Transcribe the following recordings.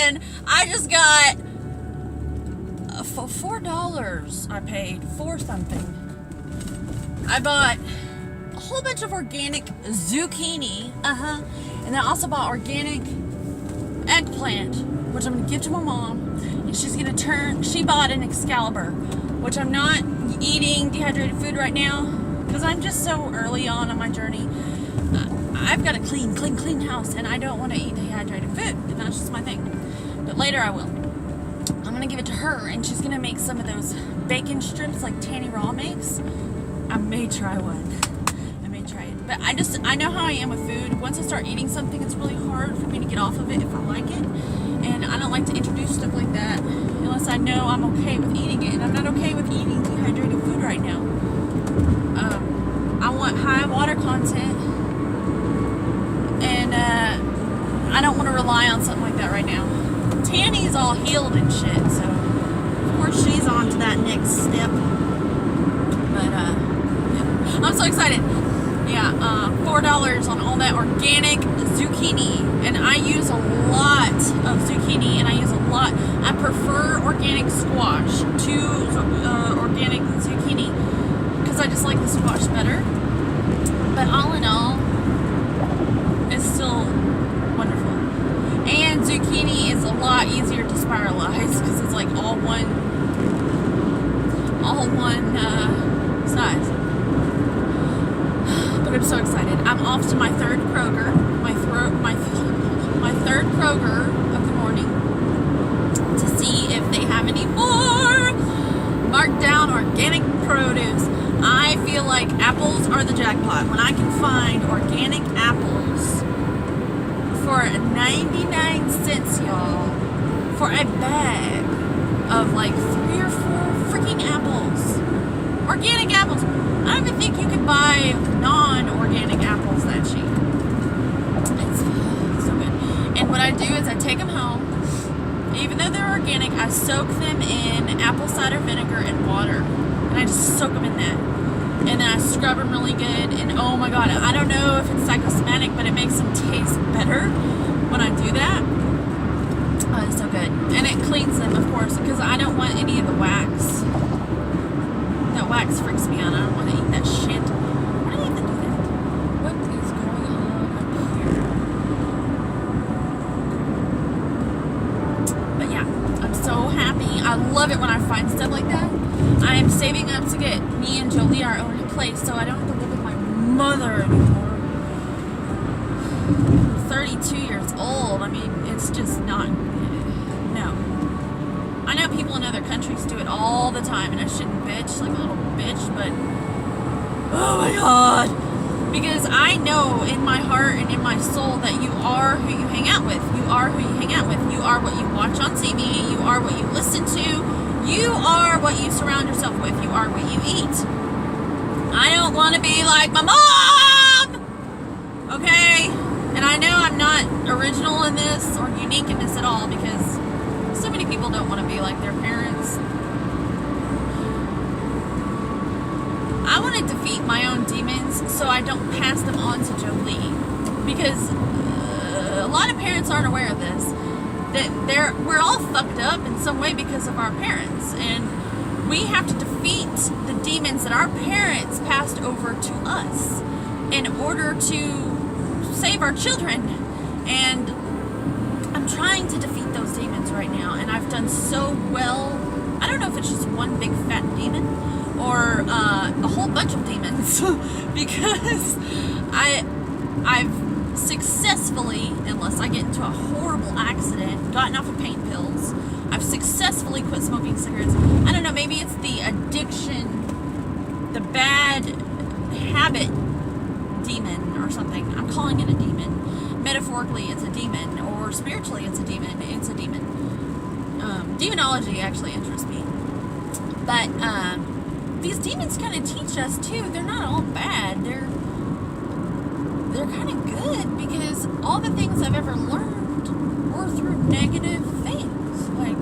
and I just got for $4 I paid for something. I bought a whole bunch of organic zucchini, and then I also bought organic eggplant, which I'm gonna give to my mom, and she bought an Excalibur, which I'm not eating dehydrated food right now, because I'm just so early on my journey. I've got a clean house, and I don't want to eat dehydrated food, and that's just my thing. But later I will. I'm gonna give it to her, and she's gonna make some of those bacon strips like Tanny Raw makes. I may try one. I may try it. But I know how I am with food. Once I start eating something, it's really hard for me to get off of it if I like it. And I don't like to introduce stuff like that unless I know I'm okay with eating it. And I'm not okay with eating dehydrated food right now. I want high water content. And I don't want to rely on something like that right now. Tanny's all healed and shit, so of course she's on to that next step. But yeah. I'm so excited. Yeah, $4 on all that organic zucchini, and I use a lot of zucchini, and I prefer organic squash to organic zucchini, because I just like the squash better. But all in all, it's still wonderful. And zucchini is a lot easier to spiralize, because it's like all one size. But I'm so excited. I'm off to my third Kroger, my third Kroger of the morning, to see if they have any more marked down organic produce. I feel like apples are the jackpot. When I can find organic apples for 99 cents, y'all, for a bag of like 3 or 4 freaking apples. Organic apples. I don't even think you could buy non-organic apples that cheap. It's so good. And what I do is I take them home. Even though they're organic, I soak them in apple cider vinegar and water. And I just soak them in that. And then I scrub them really good. And oh my god, I don't know if it's psychosomatic, but it makes them taste better when I do that. Oh, it's so good. And it cleans them, of course, because I don't want any of the wax. That wax freaks me out. I don't want to eat that shit. Why do they have to do that? What is going on up here? But yeah, I'm so happy. I love it when I find stuff like that. I am saving up to get me and Jolie our own place, so I don't have to live with my mother anymore. 32 years old. I mean, it's just not. No. I know people in other countries do it all the time, and I shouldn't bitch like a little bitch, but oh my god, because I know in my heart and in my soul that you are who you hang out with. You are who you hang out with. You are what you watch on TV. You are what you listen to. You are what you surround yourself with. You are what you eat. I don't want to be like my mom, okay? And I know I'm not original in this or unique in this at all, because so many people don't want to be like their parents. I want to defeat my own demons so I don't pass them on to Jolie, because a lot of parents aren't aware of this, that we're all fucked up in some way because of our parents, and we have to defeat the demons that our parents passed over to us in order to save our children. And I'm trying to defeat those demons right now, and I've done so well. I don't know if it's just one big fat demon or a whole bunch of demons, because I've successfully, unless I get into a horrible accident, gotten off of pain pills. I've successfully quit smoking cigarettes. I don't know, maybe it's the addiction, the bad habit demon or something. I'm calling it a demon. Metaphorically, it's a demon, or spiritually, it's a demon. It's a demon. Demonology actually interests me. But these demons kind of teach us too. They're not all bad. They're kind of good, because all the things I've ever learned were through negative things. Like,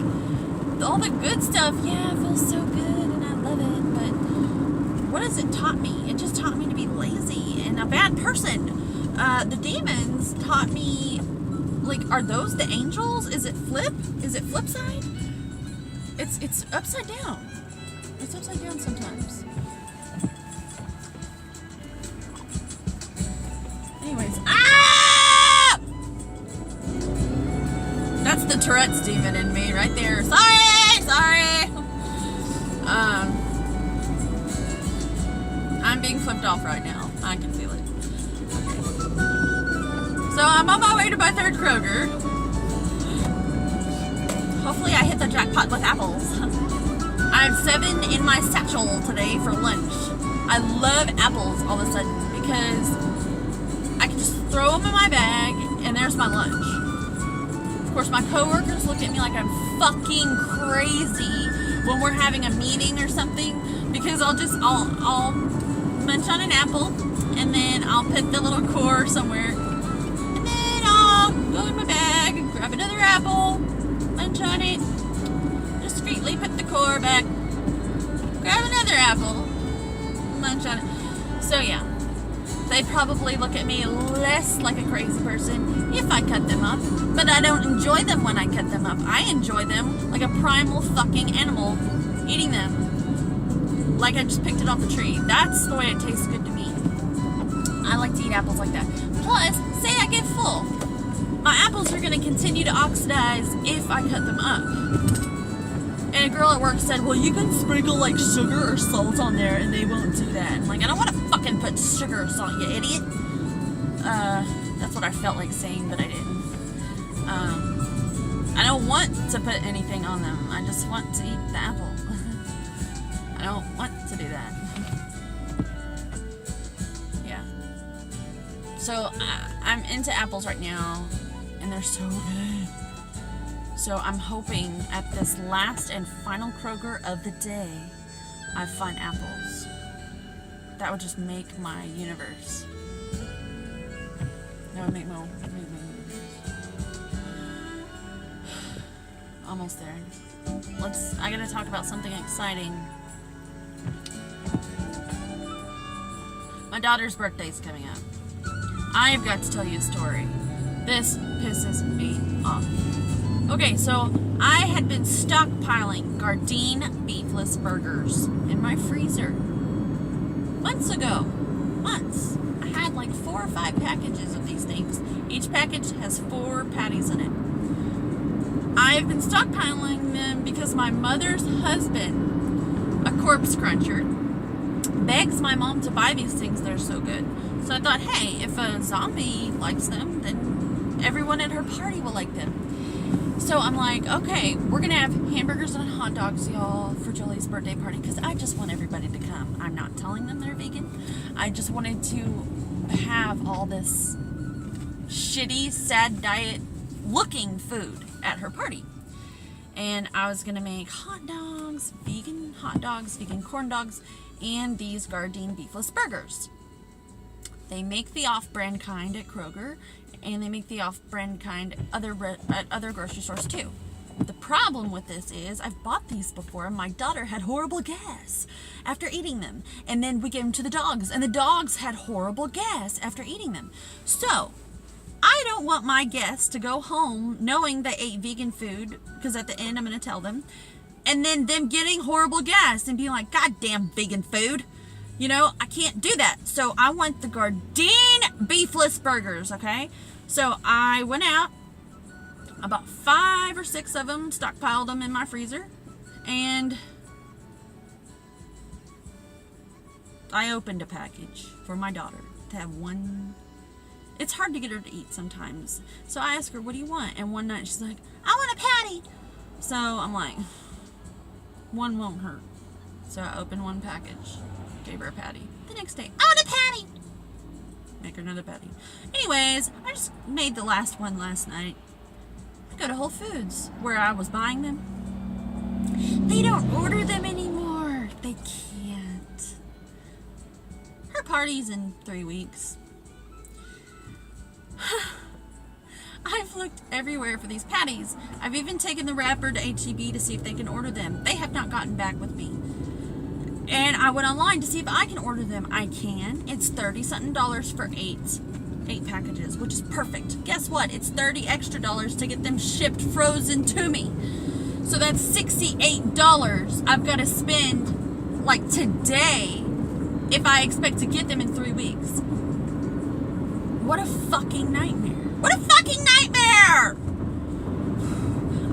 all the good stuff, yeah, it feels so good and I love it, but what has it taught me? It just taught me to be lazy and a bad person. The demons taught me like, are those the angels? Is it flip? Is it flip side? It's upside down. It's upside down sometimes. Anyways, that's the Tourette's demon in me right there. Sorry. I'm being flipped off right now. I can feel it. Okay. So I'm on my way to my third Kroger. Hopefully I hit the jackpot with apples. I have 7 in my satchel today for lunch. I love apples all of a sudden because I can just throw them in my bag and there's my lunch. Of course, my coworkers look at me like I'm fucking crazy when we're having a meeting or something, because I'll munch on an apple and then I'll put the little core somewhere and then I'll go in my bag and grab another apple, munch on it, discreetly put the core back, grab another apple, munch on it. So yeah, they probably look at me less like a crazy person if I cut them up, but I don't enjoy them when I cut them up. I enjoy them like a primal fucking animal, eating them like I just picked it off the tree. That's the way it tastes good to me. I like to eat apples like that. Plus, say I get full, my apples are going to continue to oxidize if I cut them up. And a girl at work said, well, you can sprinkle like sugar or salt on there and they won't do that. I'm like, I don't want to fucking put sugar or salt, you idiot. That's what I felt like saying, but I didn't. I don't want to put anything on them. I just want to eat the apple. I don't want to do that. Yeah. So I'm into apples right now, and they're so good. So I'm hoping at this last and final Kroger of the day, I find apples. That would just make my universe. That would make my universe. Almost there. I gotta talk about something exciting. My daughter's birthday's coming up. I've got to tell you a story. This pisses me off. Okay, so I had been stockpiling Gardein beefless burgers in my freezer months ago. Months. I had like 4 or 5 packages of these things. Each package has 4 patties in it. I've been stockpiling them because my mother's husband, a corpse cruncher, begs my mom to buy these things. They're so good. So I thought, hey, if a zombie likes them, then everyone at her party will like them. So I'm like, okay, we're going to have hamburgers and hot dogs, y'all, for Jolie's birthday party, because I just want everybody to come. I'm not telling them they're vegan. I just wanted to have all this shitty, sad diet looking food at her party. And I was going to make hot dogs, vegan corn dogs, and these Gardein beefless burgers. They make the off-brand kind at Kroger, and they make the off-brand kind at other grocery stores too. The problem with this is I've bought these before and my daughter had horrible gas after eating them. And then we gave them to the dogs and the dogs had horrible gas after eating them. So I don't want my guests to go home knowing they ate vegan food, because at the end I'm going to tell them, and then them getting horrible gas and being like, goddamn vegan food. You know, I can't do that. So I want the Gardein beefless burgers, okay? So I went out, about 5 or 6 of them, stockpiled them in my freezer, and I opened a package for my daughter to have one. It's hard to get her to eat sometimes. So I asked her, what do you want? And one night she's like, I want a patty. So I'm like, one won't hurt. So I opened one package, gave her a patty. The next day, I want a patty. Make her another patty. Anyways, I just made the last one last night. I go to Whole Foods, where I was buying them. They don't order them anymore. They can't. Her party's in 3 weeks. I've looked everywhere for these patties. I've even taken the wrapper to HEB to see if they can order them. They have not gotten back with me. And I went online to see if I can order them. I can. It's $30-something for 8 8 packages, which is perfect. Guess what? It's $30 extra to get them shipped frozen to me. So that's $68 I've got to spend like today if I expect to get them in 3 weeks. What a fucking nightmare. What a fucking nightmare!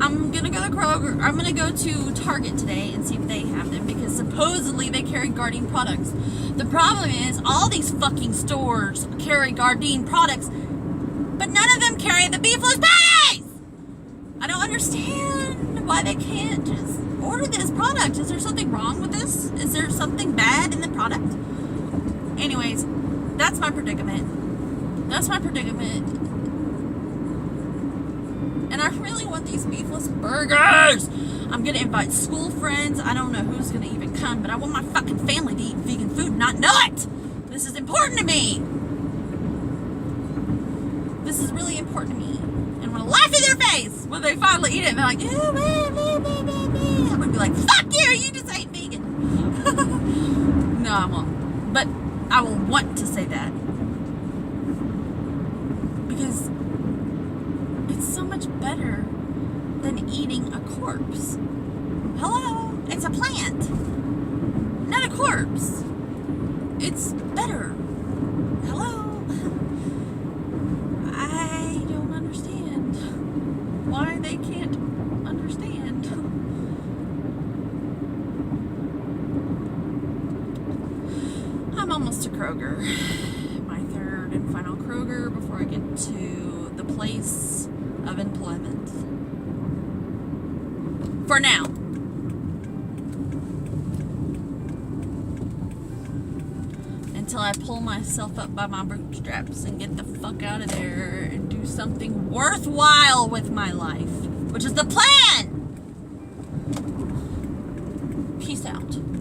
I'm gonna go to Kroger. I'm gonna go to Target today and see if they have them, because supposedly they carry Gardein products. The problem is all these fucking stores carry Gardein products, but none of them carry the beefless patties! I don't understand why they can't just order this product. Is there something wrong with this? Is there something bad in the product? Anyways, that's my predicament. That's my predicament. And I really want these beefless burgers. I'm gonna invite school friends. I don't know who's gonna even come, but I want my fucking family to eat vegan food and not know it. This is important to me. This is really important to me. And I'm gonna laugh in their face when they finally eat it and they're like, oh, I'm gonna be like, fuck you, you just ate vegan. No, I won't. But I will want to say that. Because it's so much better than eating a corpse. Hello? It's a plant, not a corpse. It's better. Hello? I don't understand why they can't understand. I'm almost to Kroger. My third and final Kroger before I get to the place of employment. For now. Until I pull myself up by my bootstraps and get the fuck out of there and do something worthwhile with my life, which is the plan. Peace out.